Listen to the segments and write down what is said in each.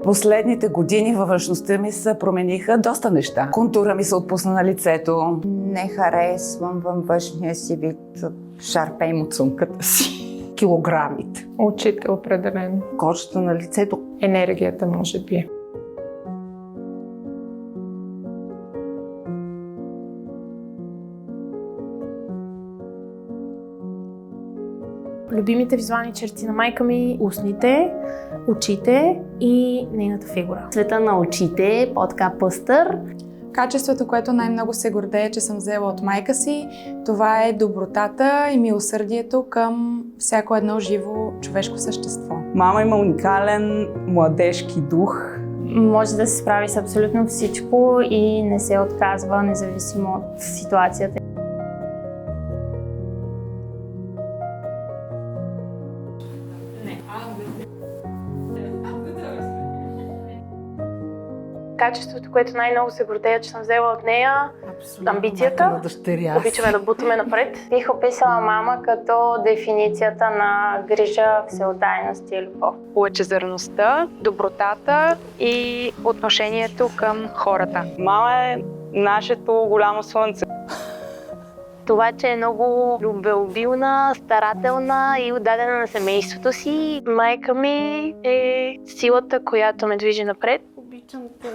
Последните години във външността ми се промениха доста неща. Контура ми се отпусна на лицето. Не харесвам във външния си вид. Шарпейм от сумката си. Килограмите. Очите определено. Кожата на лицето. Енергията може би. Любимите визуални черти на майка ми – устните, очите и нейната фигура. Цвета на очите е по-така пъстър. Качеството, което най-много се гордея, че съм взела от майка си, това е добротата и милосърдието към всяко едно живо човешко същество. Мама има уникален младежки дух. Може да се справи с абсолютно всичко и не се отказва, независимо от ситуацията. Качеството, което най-много се гордея, че съм взела от нея, амбицията. Обичаме да бутаме напред. Бих описала мама като дефиницията на грижа, всеотдайност и любов. Лъчезарността, добротата и отношението към хората. Мама е нашето голямо слънце. Това, че е много любвеобилна, старателна и отдадена на семейството си. Майка ми е силата, която ме движи напред. Обичам те.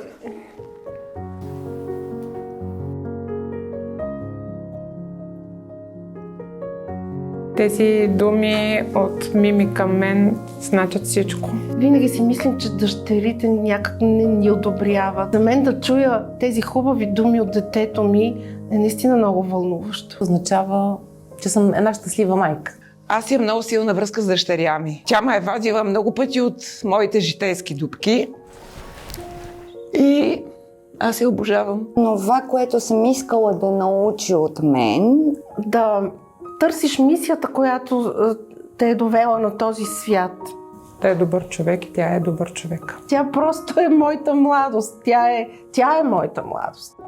Тези думи от Мими към мен значат всичко. Винаги си мислим, че дъщерите някак не ни одобряват. За мен да чуя тези хубави думи от детето ми е наистина много вълнуващо. Означава, че съм една щастлива майка. Аз имам много силна връзка с дъщеря ми. Тя ме е вадила много пъти от моите житейски дупки. И аз я обожавам. Това, което съм искала да научи от мен, Да търсиш мисията, която те е довела на този свят. Той е добър човек и тя е добър човек. Тя просто е моята младост. Тя е моята младост.